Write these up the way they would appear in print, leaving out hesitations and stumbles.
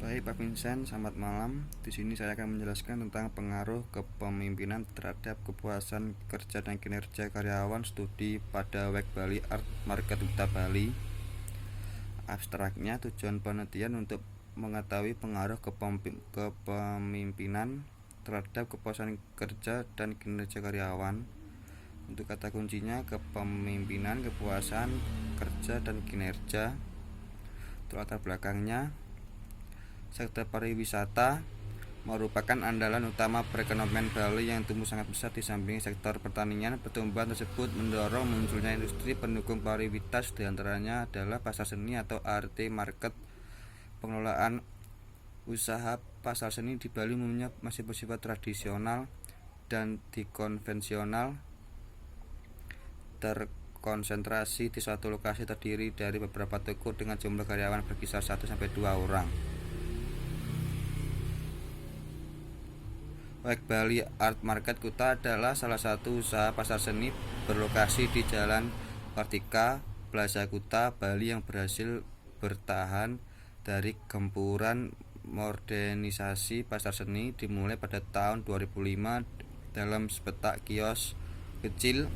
Baik Pak Vincent, selamat malam. Di sini saya akan menjelaskan tentang pengaruh kepemimpinan terhadap kepuasan kerja dan kinerja karyawan studi pada WEG Bali Art Market Duta Bali. Abstraknya, tujuan penelitian untuk mengetahui pengaruh kepemimpinan terhadap kepuasan kerja dan kinerja karyawan. Untuk kata kuncinya, kepemimpinan, kepuasan kerja, dan kinerja. Untuk latar belakangnya, sektor pariwisata merupakan andalan utama perekonomian Bali yang tumbuh sangat besar di samping sektor pertanian. Pertumbuhan tersebut mendorong munculnya industri pendukung pariwisata, diantaranya adalah pasar seni atau art market. Pengelolaan usaha pasar seni di Bali umumnya masih bersifat tradisional dan dikonvensional, terkonsentrasi di suatu lokasi terdiri dari beberapa toko dengan jumlah karyawan berkisar 1-2 orang. WEG Bali Art Market Kuta adalah salah satu usaha pasar seni berlokasi di Jalan Kartika, Plaza Kuta, Bali yang berhasil bertahan dari gempuran modernisasi pasar seni dimulai pada tahun 2005 dalam sepetak kios kecil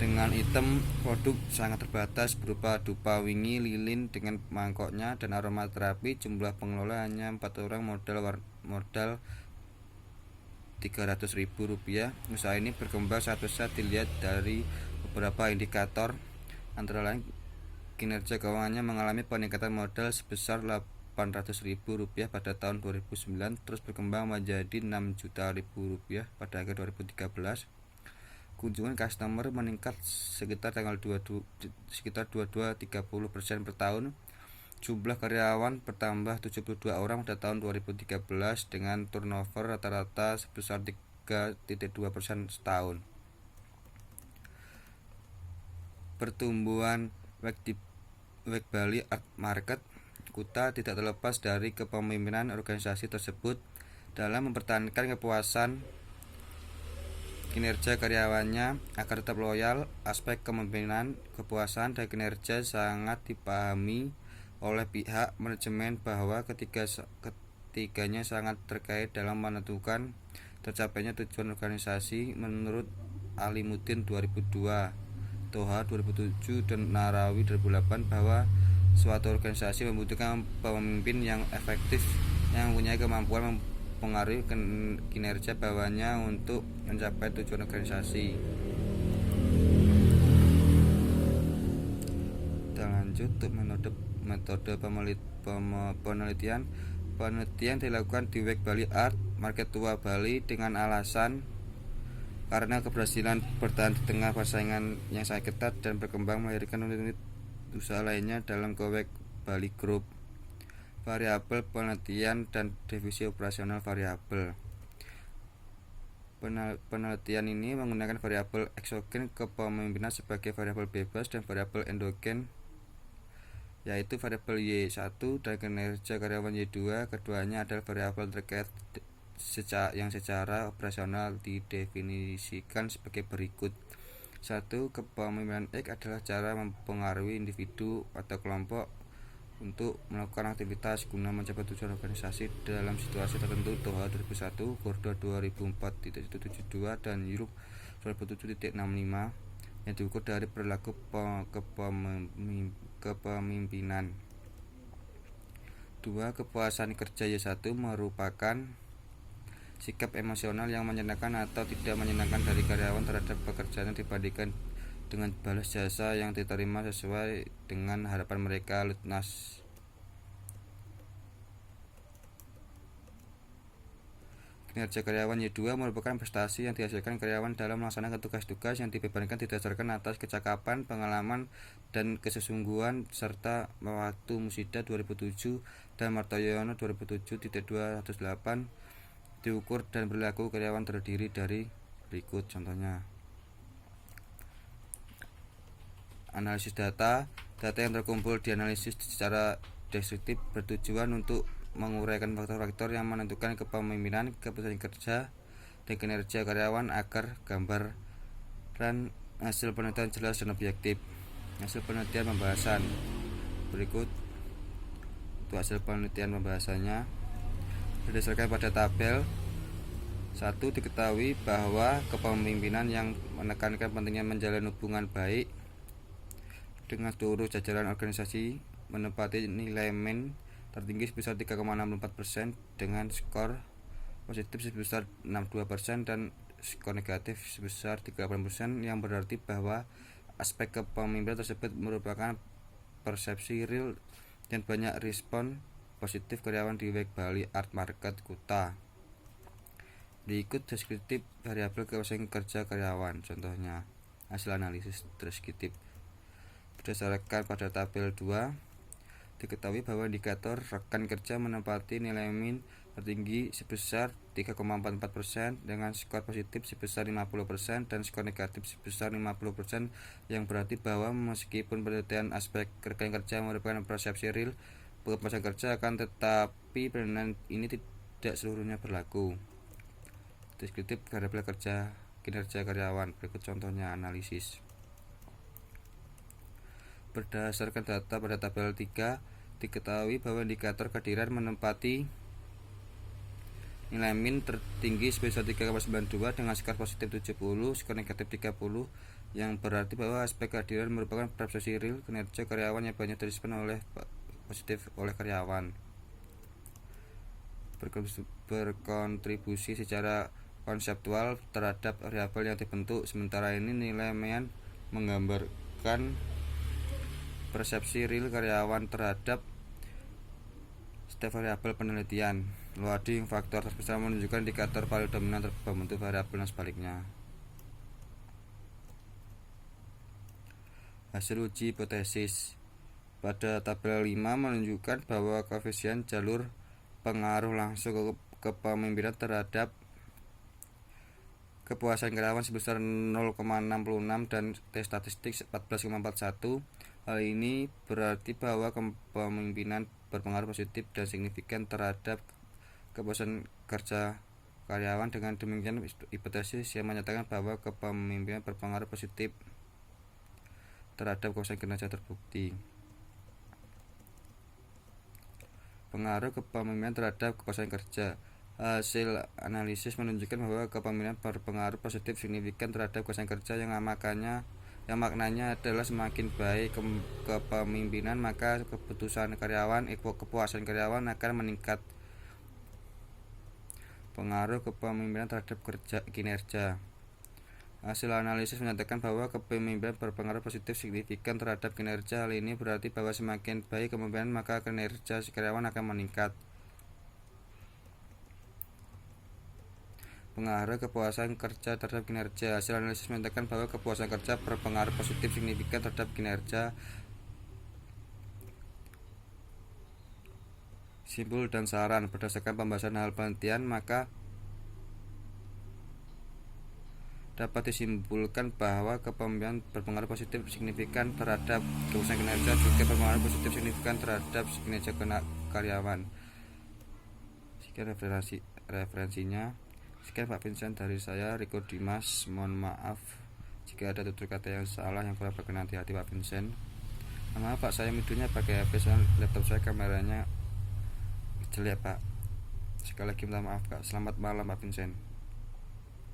dengan item produk sangat terbatas berupa dupa wingi, lilin dengan mangkoknya, dan aromaterapi. Jumlah pengelola hanya 4 orang, modal Rp300.000. Usaha ini berkembang sangat pesat dilihat dari beberapa indikator, antara lain kinerja keuangannya mengalami peningkatan modal sebesar Rp800.000 pada tahun 2009, terus berkembang menjadi Rp6 juta pada akhir 2013. Kunjungan customer meningkat sekitar 22-30% per tahun. Jumlah karyawan bertambah 72 orang pada tahun 2013 dengan turnover rata-rata sebesar 3,2% setahun. Pertumbuhan WEG Bali Art Market Kuta tidak terlepas dari kepemimpinan organisasi tersebut dalam mempertahankan kepuasan kinerja karyawannya agar tetap loyal. Aspek kepemimpinan, kepuasan, dan kinerja sangat dipahami oleh pihak manajemen bahwa ketiganya sangat terkait dalam menentukan tercapainya tujuan organisasi. Menurut Alimuddin 2002, Toha 2007, dan Narawi 2008 bahwa suatu organisasi membutuhkan pemimpin yang efektif yang mempunyai kemampuan mempengaruhi kinerja bawahannya untuk mencapai tujuan organisasi. Kita lanjut untuk metode penelitian. Penelitian dilakukan di WEG Bali Art Market Tua Bali dengan alasan karena keberhasilan bertahan di tengah persaingan yang sangat ketat dan berkembang melahirkan unit-unit usaha lainnya dalam WEG Bali Group. Variabel penelitian dan divisi operasional variabel. Penelitian ini menggunakan variabel eksogen kepemimpinan sebagai variabel bebas dan variabel endogen, yaitu variabel Y1 dan kinerja karyawan Y2. Keduanya adalah variabel terkait yang secara operasional didefinisikan sebagai berikut. 1. Kepemimpinan X adalah cara mempengaruhi individu atau kelompok untuk melakukan aktivitas guna mencapai tujuan organisasi dalam situasi tertentu. Doha 2001, Gordo 2004.172, dan Europe 2007.65 yang diukur dari perilaku kepemimpinan. 2. Kepuasan kerja Y1 merupakan sikap emosional yang menyenangkan atau tidak menyenangkan dari karyawan terhadap pekerjaan dibandingkan dengan balas jasa yang diterima sesuai dengan harapan mereka. Lutnas. Kinerja karyawan Y2 merupakan prestasi yang dihasilkan karyawan dalam melaksanakan tugas-tugas yang dibebankan didasarkan atas kecakapan, pengalaman, dan kesungguhan, serta waktu. Musida 2007 dan Martoyono 2007.208 diukur dan perilaku karyawan terdiri dari berikut contohnya. Analisis data yang terkumpul dianalisis secara deskriptif bertujuan untuk menguraikan faktor-faktor yang menentukan kepemimpinan, kepuasan kerja, dan kinerja karyawan agar gambaran hasil penelitian jelas dan objektif. Hasil penelitian pembahasan berikut. Untuk hasil penelitian pembahasannya, berdasarkan pada tabel 1, diketahui bahwa kepemimpinan yang menekankan pentingnya menjalin hubungan baik dengan seluruh jajaran organisasi menempati nilai min tertinggi sebesar 3,64% dengan skor positif sebesar 62% dan skor negatif sebesar 38%, yang berarti bahwa aspek kepemimpinan tersebut merupakan persepsi real dan banyak respon positif karyawan di Wek Bali Art Market Kuta. Berikut deskriptif variabel kepuasan kerja karyawan. Contohnya, hasil analisis deskriptif. Berdasarkan pada tabel 2, diketahui bahwa indikator rekan kerja menempati nilai min tertinggi sebesar 3,44% dengan skor positif sebesar 50% dan skor negatif sebesar 50%, yang berarti bahwa meskipun penelitian aspek rekan kerja merupakan persepsi real kepuasan kerja, akan tetapi penilaian ini tidak seluruhnya berlaku. Deskriptif variabel kerja kinerja karyawan. Berikut contohnya analisis. Berdasarkan data pada tabel 3, diketahui bahwa indikator kehadiran menempati nilai min tertinggi sebesar 3,92 dengan skor positif 70, skor negatif 30, yang berarti bahwa aspek kehadiran merupakan persepsi real kinerja karyawan yang banyak direspon oleh positif oleh karyawan. Berkontribusi secara konseptual terhadap variabel yang dibentuk. Sementara ini nilai min menggambarkan persepsi real karyawan terhadap setiap variabel penelitian. Loading faktor terbesar menunjukkan indikator paling dominan terbentuk variabel dan sebaliknya. Hasil uji hipotesis pada tabel 5 menunjukkan bahwa koefisien jalur pengaruh langsung ke kepemimpinan terhadap kepuasan karyawan sebesar 0,66 dan T statistik 14,41. Hal ini berarti bahwa kepemimpinan berpengaruh positif dan signifikan terhadap kepuasan kerja karyawan. Dengan demikian, hipotesis yang menyatakan bahwa kepemimpinan berpengaruh positif terhadap kepuasan kinerja terbukti. Pengaruh kepemimpinan terhadap kepuasan kerja. Hasil analisis menunjukkan bahwa kepemimpinan berpengaruh positif signifikan terhadap kepuasan kerja, yang maknanya adalah semakin baik kepemimpinan, maka kepuasan karyawan akan meningkat. Pengaruh kepemimpinan terhadap kinerja. Hasil analisis menyatakan bahwa kepemimpinan berpengaruh positif signifikan terhadap kinerja. Hal ini berarti bahwa semakin baik kepemimpinan, maka kinerja karyawan akan meningkat. Pengaruh kepuasan kerja terhadap kinerja. Hasil analisis menyatakan bahwa kepuasan kerja berpengaruh positif signifikan terhadap kinerja. Simpul dan saran. Berdasarkan pembahasan hal penelitian, maka dapat disimpulkan bahwa kepemimpinan berpengaruh positif signifikan terhadap kepuasan kinerja, juga berpengaruh positif signifikan terhadap kinerja karyawan. Sekian referensinya. Sekian Pak Vincent dari saya, Riko Dimas. Mohon maaf jika ada tutur kata yang salah, yang kurang berkenan di hati Pak Vincent. Maaf Pak, saya videonya pakai HP, laptop saya kameranya jelek Pak. Sekali lagi minta maaf Pak. Selamat malam Pak Vincent.